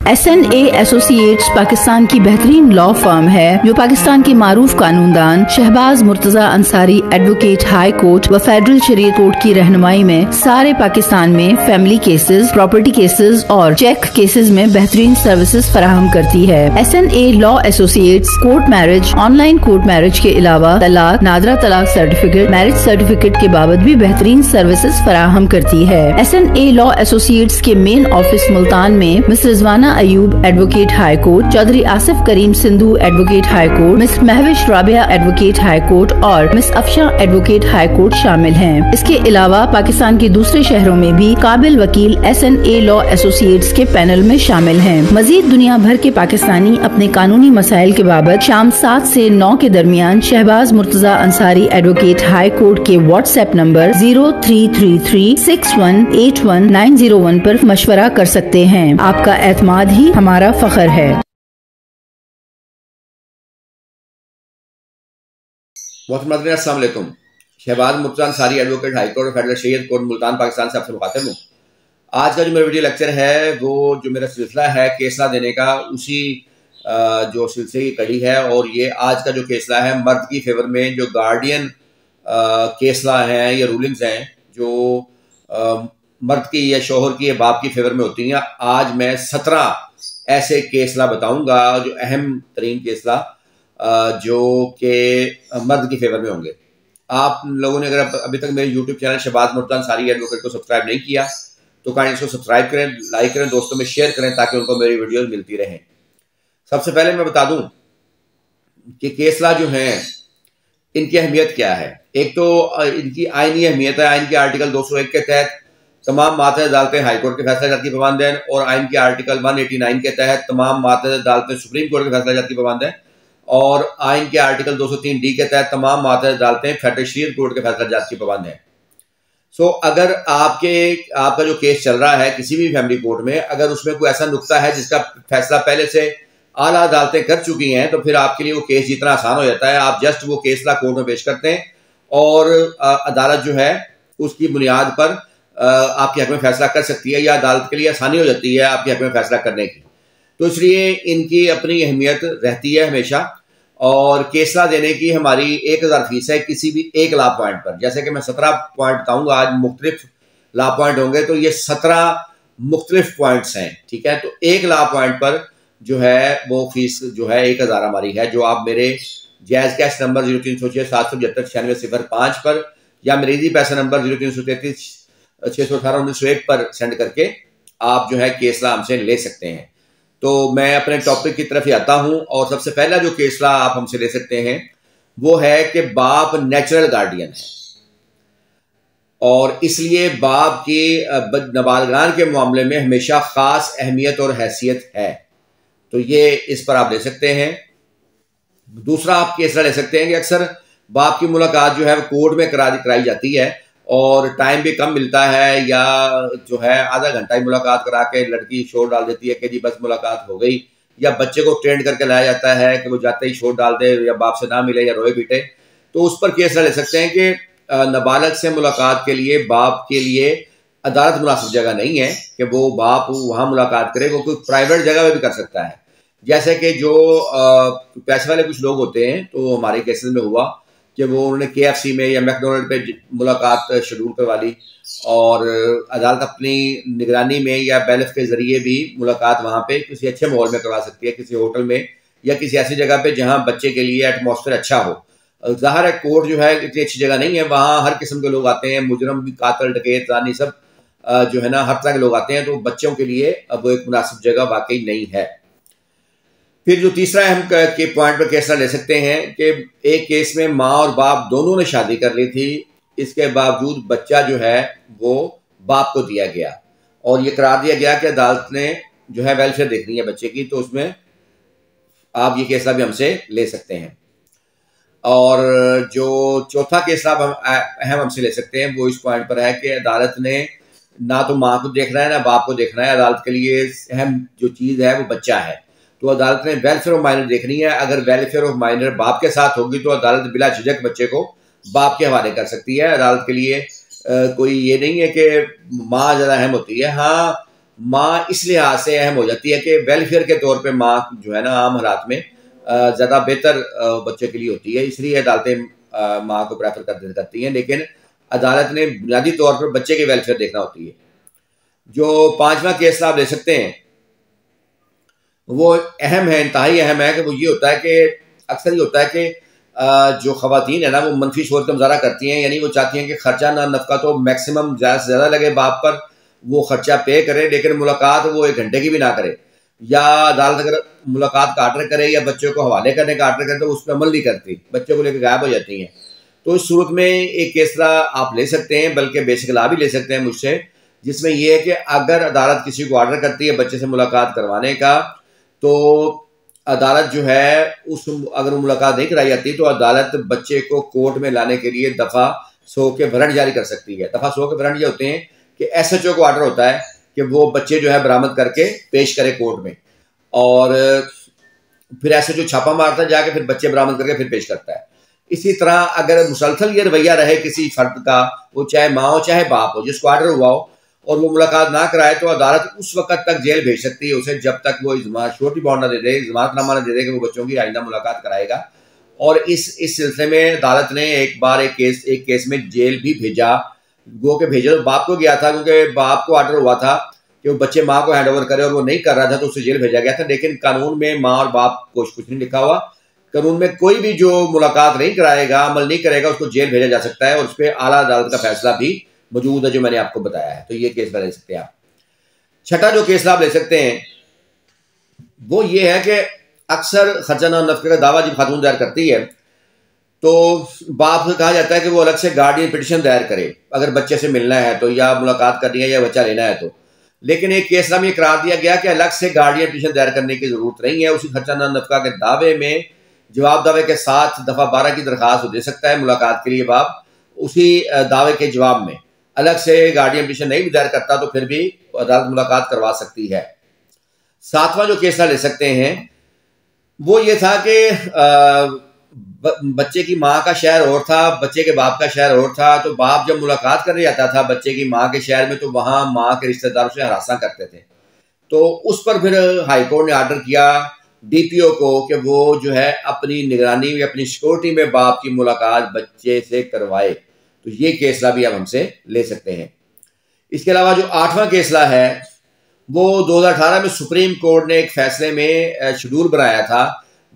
SNA associates Pakistan की बेहतरीन law firm है जो पाकिस्तान के मारूफ कानूनदान Shahbaz Murtaza Ansari advocate high court व फेडरल शरीयत कोर्ट की रहनुमाई में सारे पाकिस्तान में फैमिली केसेस, प्रॉपर्टी केसेस और चेक केसेस में बेहतरीन सर्विसेज फराहम करती है। SNA law associates court marriage, online court marriage के अलावा तलाक, नादरा तलाक सर्टिफिकेट, मैरिज सर्टिफिकेट के बाबत भी बेहतरीन सर्विसेज फराहम करती है। SNA लॉ एसोसिएट्स के मेन ऑफिस मुल्तान में miss Rizwana Ayub advocate high court, Chaudhary Asif Karim Sindhu advocate high court, miss Mahvish Rabia advocate high court और miss Afsha advocate high court शामिल हैं। इसके अलावा पाकिस्तान के दूसरे शहरों में भी काबिल वकील SNA लॉ एसोसिएट्स के पैनल में शामिल हैं। मजीद दुनिया भर के पाकिस्तानी अपने कानूनी मसाइल के बाबत शाम 7 से 9 के दरमियान Shahbaz Murtaza Ansari advocate high court के व्हाट्सएप नंबर 0333618191 पर मशवरा कर सकते हैं। आपका एतमाद ही हमारा फख्र है। अस्सलाम वालेकुम। Shahbaz Murtaza Ansari advocate high court और फेडरल शरीयत कोर्ट मुल्तान पाकिस्तान से आपसे मुखातिब हूँ। आज का जो मेरा वीडियो लेक्चर है वो जो मेरा सिलसिला है केसला देने का, उसी जो सिलसिले की कड़ी है। और ये आज का जो केसला है मर्द की फेवर में जो गार्डियन केसला हैं या रूलिंग्स हैं जो मर्द की या शोहर की या बाप की फेवर में होती हैं। आज मैं 17 ऐसे केसला बताऊंगा जो अहम तरीन केसला जो कि मर्द की फेवर में होंगे। आप लोगों ने अगर अभी तक मेरे YouTube channel Shahbaz Murtaza Ansari advocate को सब्सक्राइब नहीं किया तो काइंडली इसको सब्सक्राइब करें, लाइक करें, दोस्तों में शेयर करें ताकि उनको मेरी वीडियोस मिलती रहें। सबसे पहले मैं बता दूं कि केसला जो हैं इनकी अहमियत क्या है। एक तो इनकी आईनी अहमियत है। आइन के आर्टिकल 201 के तहत तमाम मातहत अदालतें हाई कोर्ट के फैसला जात की पाबंद हैं और आइन के आर्टिकल 189 के तहत तमाम मातहत अदालतें सुप्रीम कोर्ट के फैसला जात की पाबंद हैं और आइन के आर्टिकल 203D के तहत तमाम मातहत अदालतें फेडरल शरीयत कोर्ट के फैसला जात की पाबंद हैं। सो अगर आपका जो केस चल रहा है किसी भी फैमिली कोर्ट में, अगर उसमें कोई ऐसा नुक्ता है जिसका फैसला पहले से आला अदालतें कर चुकी हैं तो फिर आपके लिए वो केस जितना आसान हो जाता है। आप जस्ट वो केसला कोर्ट में पेश करते हैं और अदालत जो है उसकी बुनियाद पर आपके हक में फैसला कर सकती है या अदालत के लिए आसानी हो जाती है आपके हक में फैसला करने की। तो इसलिए इनकी अपनी अहमियत रहती है हमेशा। और केसला देने की हमारी 1000 फीस है किसी भी एक लॉ पॉइंट पर। जैसे कि मैं 17 पॉइंट बताऊंगा आज, मुख्तलिफ लॉ पॉइंट होंगे तो ये 17 मुख्तलिफ पॉइंट्स हैं, ठीक है। तो एक लॉ पॉइंट पर जो है वो फीस जो है 1000 हमारी है, जो आप मेरे जायज़ कैश नंबर 0306 775 9605 पर या मेरे इजी पैसा नंबर 0333 618 1901 पर सेंड करके आप जो है केसला हमसे ले सकते हैं। तो मैं अपने टॉपिक की तरफ ही आता हूं और सबसे पहला जो केसला आप हमसे ले सकते हैं वो है कि बाप नेचुरल गार्डियन है और इसलिए बाप की नाबालिगान के मामले में हमेशा खास अहमियत और हैसियत है। तो ये इस पर आप ले सकते हैं। दूसरा आप केसला ले सकते हैं कि अक्सर बाप की मुलाकात जो है कोर्ट में कराई जाती है और टाइम भी कम मिलता है या जो है आधा घंटा ही मुलाकात करा के लड़की शोर डाल देती है कि जी बस मुलाकात हो गई, या बच्चे को ट्रेंड करके लाया जाता है कि वो जाते ही शोर डाल दे या बाप से ना मिले या रोए पीटे। तो उस पर केस ले सकते हैं कि नाबालिग से मुलाकात के लिए बाप के लिए अदालत मुनासिब जगह नहीं है कि वो बाप वहाँ मुलाकात करे, वो कोई प्राइवेट जगह में भी कर सकता है। जैसे कि जो पैसे वाले कुछ लोग होते हैं, तो हमारे केसेस में हुआ कि वो उन्होंने KFC में या मैकडोनल्ड पे मुलाकात शेड्यूल करवा ली और अदालत अपनी निगरानी में या बैलेफ के जरिए भी मुलाकात वहाँ पे किसी अच्छे माहौल में करवा सकती है, किसी होटल में या किसी ऐसी जगह पे जहाँ बच्चे के लिए एटमॉस्फेयर अच्छा हो। ज़ाहिर है कोर्ट जो है इतनी अच्छी जगह नहीं है, वहाँ हर किस्म के लोग आते हैं, मुजरम भी, कातल, डकैत, रानी, सब जो है ना हर तरह के लोग आते हैं। तो बच्चों के लिए अब वो एक मुनासिब जगह वाकई नहीं है। फिर जो तीसरा अहम के पॉइंट पर केसला ले सकते हैं कि एक केस में माँ और बाप दोनों ने शादी कर ली थी, इसके बावजूद बच्चा जो है वो बाप को दिया गया और ये करार दिया गया कि अदालत ने जो है वेलफेयर देखनी है बच्चे की, तो उसमें आप ये केसला भी हमसे ले सकते हैं। और जो चौथा केसला अहम हमसे ले सकते हैं वो इस पॉइंट पर है कि अदालत ने ना तो माँ को देखना है ना बाप को देखना है। अदालत के लिए अहम जो चीज़ है वो बच्चा है, तो अदालत ने वेलफेयर ऑफ माइनर देखनी है। अगर वेलफेयर ऑफ माइनर बाप के साथ होगी तो अदालत बिला झिझक बच्चे को बाप के हवाले कर सकती है। अदालत के लिए कोई ये नहीं है कि माँ ज़्यादा अहम होती है। हाँ, माँ इस लिहाज से अहम हो जाती है कि वेलफेयर के तौर पे माँ जो है ना आम हालात में ज़्यादा बेहतर बच्चे के लिए होती है, इसलिए अदालतें माँ को प्रेफर करती हैं। लेकिन अदालत ने बुनियादी तौर पर बच्चे के वेलफेयर देखना होती है। जो पांचवा केस आप ले सकते हैं वो अहम है, इंतहाई अहम है कि वो ये होता है कि अक्सर ये होता है कि जो ख़वातीन है ना वो मनफी शोर का मुज़ाहरा करती हैं, यानी वो चाहती हैं कि खर्चा ना नफ़का तो मैक्सिमम ज़्यादा से ज़्यादा लगे बाप पर, वो खर्चा पे करे लेकिन मुलाकात वो 1 घंटे की भी ना करे, या अदालत अगर मुलाकात का आर्डर करे या बच्चे को हवाले करने का आर्डर करे तो उस पर अमल नहीं करती, बच्चे को लेकर गायब हो जाती हैं। तो इस सूरत में एक केस आप ले सकते हैं, बल्कि बेसिक ला भी ले सकते हैं मुझसे, जिसमें यह है कि अगर अदालत किसी को आर्डर करती है बच्चे से मुलाकात करवाने का, तो अदालत जो है अगर मुलाकात नहीं कराई जाती तो अदालत बच्चे को कोर्ट में लाने के लिए दफ़ा 100 के वारंट जारी कर सकती है। दफ़ा 100 के वारंट ये होते हैं कि SHO को आर्डर होता है कि वो बच्चे जो है बरामद करके पेश करे कोर्ट में, और फिर SHO छापा मारता है जाके, फिर बच्चे बरामद करके फिर पेश करता है। इसी तरह अगर मुसलसल ये रवैया रहे किसी फर्द का, वो चाहे माँ हो चाहे बाप हो, जिसको आर्डर हुआ हो, और वो मुलाकात ना कराए तो अदालत उस वक्त तक जेल भेज सकती है उसे जब तक वो श्योरिटी बॉन्ड ना दे दे, जमानतनामा ना दे दे कि वो बच्चों की आइंदा मुलाकात कराएगा। और इस सिलसिले में अदालत ने एक बार एक केस में जेल भी भेजा, गो के भेजा तो बाप को गया था, क्योंकि बाप को आर्डर हुआ था कि वो बच्चे माँ को हैंड ओवर करे और वो नहीं कर रहा था तो उसे जेल भेजा गया था। लेकिन कानून में माँ और बाप को कुछ नहीं लिखा हुआ, कानून में कोई भी जो मुलाकात नहीं कराएगा, अमल नहीं करेगा, उसको जेल भेजा जा सकता है, और उस पर आला अदालत का फैसला भी मौजूद है जो मैंने आपको बताया है। तो ये केस ले सकते हैं आप। छठा जो केस आप ले सकते हैं वो ये है कि अक्सर खर्चा ना नफके का दावा जब खातून दायर करती है तो बाप से कहा जाता है कि वो अलग से गार्डियन पिटिशन दायर करे अगर बच्चे से मिलना है तो, या मुलाकात करनी है या बच्चा लेना है तो। लेकिन एक केस में करार दिया गया कि अलग से गार्डियन पिटिशन दायर करने की जरूरत नहीं है। उसी खर्चा ना नफका के दावे में जवाब दावे के साथ दफा 12 की दरखास्त दे सकता है मुलाकात के लिए बाप। उसी दावे के जवाब में अलग से गार्डियन पिटिशन नहीं भी दायर करता तो फिर भी अदालत मुलाकात करवा सकती है। सातवां जो केस ले सकते हैं वो ये था कि बच्चे की माँ का शहर और था, बच्चे के बाप का शहर और था, तो बाप जब मुलाकात करने जाता था बच्चे की माँ के शहर में तो वहां माँ के रिश्तेदारों से हरासा करते थे। तो उस पर फिर हाईकोर्ट ने आर्डर किया DPO को कि वो जो है अपनी निगरानी में, अपनी सिक्योरिटी में बाप की मुलाकात बच्चे से करवाए। तो ये केसला भी आप हमसे ले सकते हैं। इसके अलावा जो 8वां केसला है वो 2018 में सुप्रीम कोर्ट ने एक फैसले में शेड्यूल बनाया था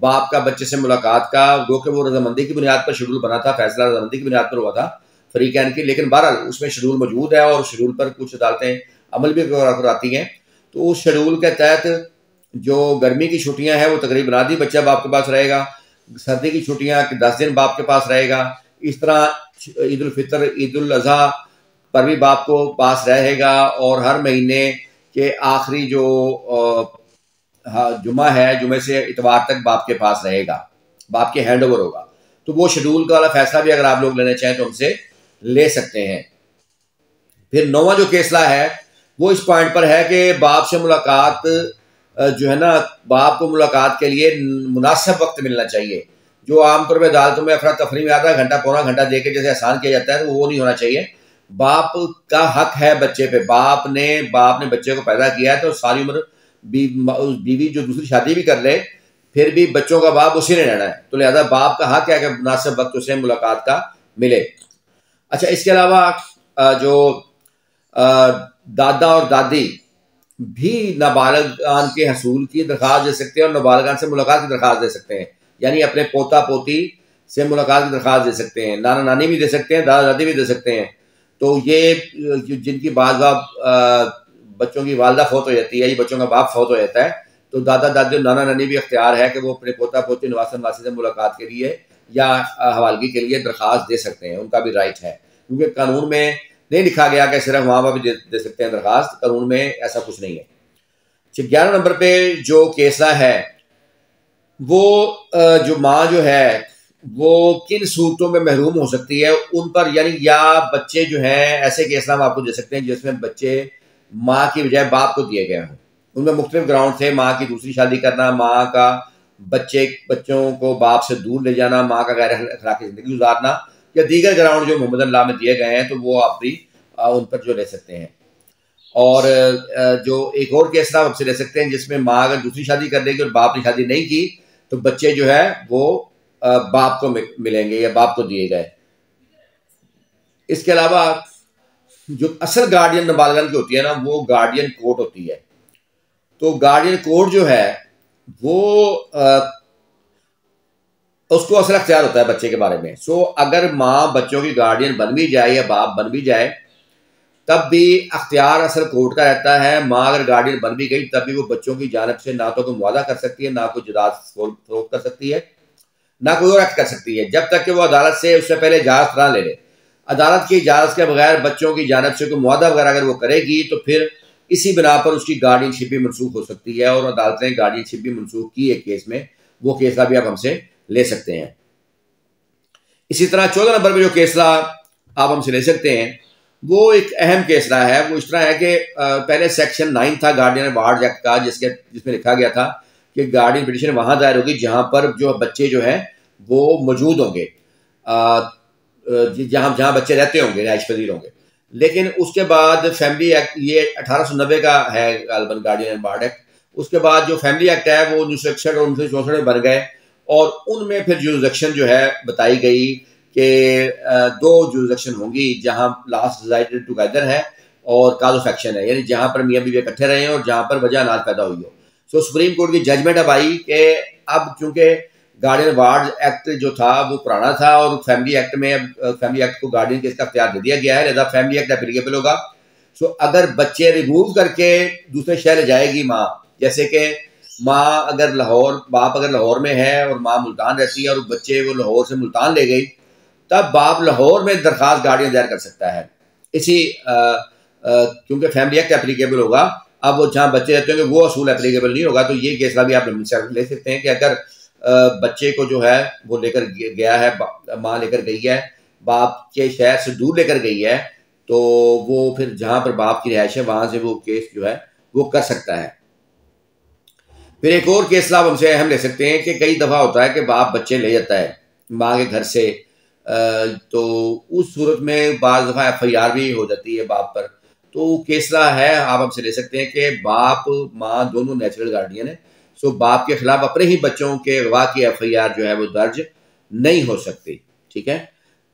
बाप का बच्चे से मुलाकात का, जो कि वो रजामंदी की बुनियाद पर शेड्यूल बना था, फैसला रजामंदी की बुनियाद पर हुआ था फरीकैन की। लेकिन बहरहाल उसमें शेड्यूल मौजूद है और शेड्यूल पर कुछ अदालतें अमल भी कराती हैं। तो उस शेड्यूल के तहत जो गर्मी की छुट्टियां हैं वो तकरीबन आधी बच्चा बाप के पास रहेगा, सर्दी की छुट्टियां 10 दिन बाप के पास रहेगा, इस तरह ईद उल फितर, ईद उल अजहा पर भी बाप को पास रहेगा, और हर महीने के आखिरी जो जुमा है, जुमे से इतवार तक बाप के पास रहेगा, बाप के हैंड ओवर होगा। तो वो शेड्यूल का वाला फैसला भी अगर आप लोग लेना चाहें तो हमसे ले सकते हैं। फिर 9वां जो केसला है वो इस पॉइंट पर है कि बाप से मुलाकात जो है ना, बाप को मुलाकात के लिए मुनासिब वक्त मिलना चाहिए। जो आमतौर पर अदालतों में अफरा तफरी में आधा घंटा पौना घंटा दे के जैसे आसान किया जाता है तो वो नहीं होना चाहिए। बाप का हक है बच्चे पे, बाप ने बच्चे को पैदा किया है तो सारी उम्र बीवी जो दूसरी शादी भी कर ले फिर भी बच्चों का बाप उसी ने रहना है। तो लिहाजा बाप का हक है कि मुनासिब वक्त उसे मुलाकात का मिले। अच्छा, इसके अलावा जो दादा और दादी भी नाबालगान के हसूल की दरख्वास्त दे सकते हैं और नाबालगान से मुलाकात की दरख्वास्त दे सकते हैं, यानी अपने पोता पोती से मुलाकात की दरख्वास्त दे सकते हैं। नाना नानी भी दे सकते हैं, दादा दादी भी दे सकते हैं। तो ये जिनकी बात बच्चों की वालदा फौत हो जाती है, ये बच्चों का बाप फौत हो जाता है, तो दादा दादी और नाना नानी भी अख्तियार है कि वो अपने पोता पोती नवासा नवासी से मुलाकात के लिए या हवालगी के लिए दरख्वास्त दे सकते हैं, उनका भी राइट है। क्योंकि कानून में नहीं लिखा गया कि सिर्फ माँ बाप भी दे सकते हैं दरख्वास्त, कानून में ऐसा कुछ नहीं है। 11 नंबर पे जो केसला है वो जो माँ जो है वो किन सूरतों में महरूम हो सकती है उन पर, यानी या बच्चे जो हैं ऐसे केसला हम आपको दे सकते हैं जिसमें बच्चे माँ की बजाय बाप को दिए गए हों। उनमें मुख्तलिफ ग्राउंड थे, माँ की दूसरी शादी करना, माँ का बच्चों को बाप से दूर ले जाना, माँ का गैर अखलाकी जिंदगी गुजारना, या दीगर ग्राउंड जो मोहम्मद अल्लाह में दिए गए हैं, तो वो आप भी उन पर जो ले सकते हैं। और जो एक और केस आप हमसे ले सकते हैं जिसमें माँ अगर दूसरी शादी कर देगी और बाप ने शादी नहीं की तो बच्चे जो है वो बाप को मिलेंगे या बाप को दिए गए। इसके अलावा जो असल गार्डियन नाबालिग की होती है ना, वो गार्डियन कोर्ट होती है। तो गार्डियन कोर्ट जो है वो उसको असल अख्तियार होता है बच्चे के बारे में। सो अगर माँ बच्चों की गार्डियन बन भी जाए या बाप बन भी जाए तब भी अख्तियार असल कोर्ट का रहता है। माँ अगर गार्डियन बन भी गई तब भी वो बच्चों की जानब से ना तो कोई मुआवजा कर सकती है, ना कोई जायदाद फरोख्त कर सकती है, ना कोई और एक्ट कर सकती है, जब तक कि वो अदालत से उससे पहले इजाजत ना ले ले। अदालत की इजाजत के बगैर बच्चों की जानब से कोई मुआवजा वगैरह अगर वो करेगी तो फिर इसी बिना पर उसकी गार्डियनशिप भी मनसूख हो सकती है और अदालत ने गार्डियनशिप भी मनसूख की एक केस में, वो केसला भी आप हमसे ले सकते हैं। इसी तरह 14 नंबर पर जो केसला आप हमसे ले सकते हैं वो एक अहम केसला है। वो इस तरह है कि पहले सेक्शन 9 था गार्डियन वार्ड एक्ट का, जिसमें लिखा गया था कि गार्डियन पिटीशन वहां दायर होगी जहां पर जो बच्चे जो है वो मौजूद होंगे, जहां जहां बच्चे रहते होंगे, रिहाइश पजीर होंगे। लेकिन उसके बाद फैमिली एक्ट, ये 1890 का है गालिबन गार्डियन वार्ड एक्ट, उसके बाद जो फैमिली एक्ट है वो 1961 और 1964 में बन गए और उनमें फिर जुरिसडिक्शन जो है बताई गई कि 2 जुरिसडिक्शन होंगी जहां लास्ट रिजाइडेड टुगेदर है और काज ऑफ एक्शन है, यानी जहां पर मियां बीवी इकट्ठे रहे हैं और जहां पर वजह अनाज पैदा हुई हो। सो सुप्रीम कोर्ट की जजमेंट अब आई कि अब चूंकि गार्डियन वार्ड एक्ट जो था वो पुराना था और फैमिली एक्ट में फैमिली एक्ट को गार्डियन के इसका अख्तियार दे दिया गया है, लिहाजा फैमिली एक्ट एप्लीकेबल होगा। सो अगर बच्चे रिमूव करके दूसरे शहर जाएगी माँ, जैसे कि माँ अगर लाहौर, बाप अगर लाहौर में है और माँ मुल्तान रहती है और बच्चे वो लाहौर से मुल्तान ले गई, तब बाप लाहौर में दरखास्त गार्डियन दायर कर सकता है। इसी क्योंकि फैमिली एक्ट एप्लीकेबल होगा, अब वो जहाँ बच्चे रहते होंगे वो असूल एप्लीकेबल नहीं होगा। तो ये केसला भी आप ले सकते हैं कि अगर बच्चे को जो है वो लेकर गया है, माँ लेकर गई है, बाप के शहर से दूर लेकर गई है, तो वो फिर जहाँ पर बाप की रिहाइश है वहाँ से वो केस जो है वो कर सकता है। फिर एक और केसला आप हमसे हम ले सकते हैं कि कई दफ़ा होता है कि बाप बच्चे ले जाता है माँ के घर से, तो उस सूरत में बाज़ दफ़ा FIR भी हो जाती है बाप पर। तो केसला है आप हमसे ले सकते हैं कि बाप माँ दोनों नेचुरल गार्डियन है, सो बाप के खिलाफ अपने ही बच्चों के अगवा की FIR जो है वो दर्ज नहीं हो सकती। ठीक है,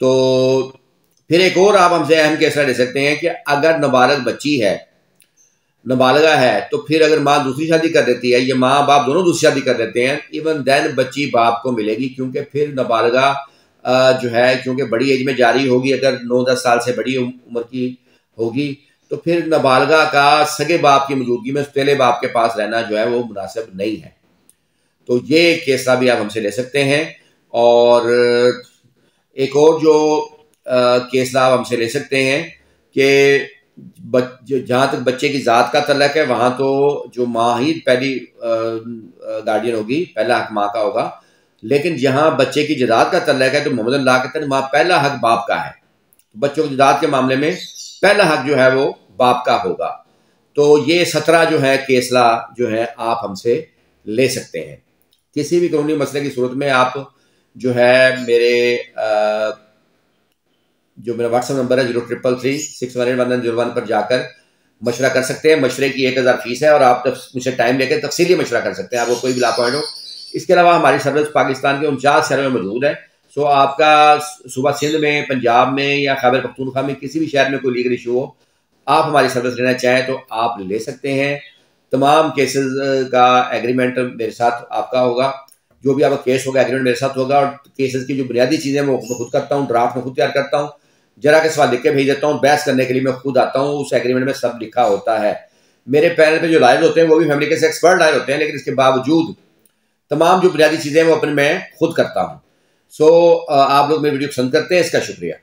तो फिर एक और आप हमसे अहम केसला ले सकते हैं कि अगर नाबालिग बच्ची है, नाबालिगा है, तो फिर अगर माँ दूसरी शादी कर देती है, ये माँ बाप दोनों दूसरी शादी कर देते हैं, इवन देन बच्ची बाप को मिलेगी, क्योंकि फिर नाबालिगा जो है क्योंकि बड़ी एज में जारी होगी, अगर 9-10 साल से बड़ी उम्र की होगी, तो फिर नाबालिगा का सगे बाप की मौजूदगी में सौतेले बाप के पास रहना जो है वो मुनासिब नहीं है। तो ये केसला भी आप हमसे ले सकते हैं। और एक और जो केसला आप हमसे ले सकते हैं कि जहाँ तक बच्चे की ज़ात का तल्लक है वहाँ तो जो माँ ही पहली गार्डियन होगी, पहला हक माँ का होगा, लेकिन जहाँ बच्चे की जायदाद का तल्लक है तो मोहम्मद ला के तहत माँ पहला हक बाप का है। बच्चों की जायदाद के मामले में पहला हक जो है वो बाप का होगा। तो ये 17 जो है केसला जो है आप हमसे ले सकते हैं। किसी भी कानूनी मसले की सूरत में आप जो है मेरा व्हाट्सएप नंबर है 0333618101 पर जाकर मशवरा कर सकते हैं। मशवरे की 1000 फीस है और आप मुझसे टाइम लेकर तफसीली मशवरा कर सकते हैं, आपको कोई भी ला पॉइंट हो। इसके अलावा हमारी सर्विस पाकिस्तान के 49 शहरों में मौजूद है। सो आपका सुबह सिंध में, पंजाब में या खैबर पख्तूनख्वा में किसी भी शहर में कोई लीगल इशू हो, आप हमारी सर्विस लेना चाहें तो आप ले सकते हैं। तमाम केसेस का एग्रीमेंट मेरे साथ आपका होगा, जो भी आपका केस होगा एग्रीमेंट मेरे साथ होगा। और केसेस की जो बुनियादी चीज़ें वो मैं खुद करता हूँ, ड्राफ्ट में खुद तैयार करता हूँ, जरा के सवाल लिख के भेज देता हूँ, बहस करने के लिए मैं खुद आता हूँ, उस एग्रीमेंट में सब लिखा होता है। मेरे पैनल पे जो लायर होते हैं वो भी फैमिली के एक्सपर्ट लायर होते हैं, लेकिन इसके बावजूद तमाम जो बुनियादी चीज़ें वो अपने मैं खुद करता हूँ। सो आप लोग मेरी वीडियो पसंद करते हैं, इसका शुक्रिया।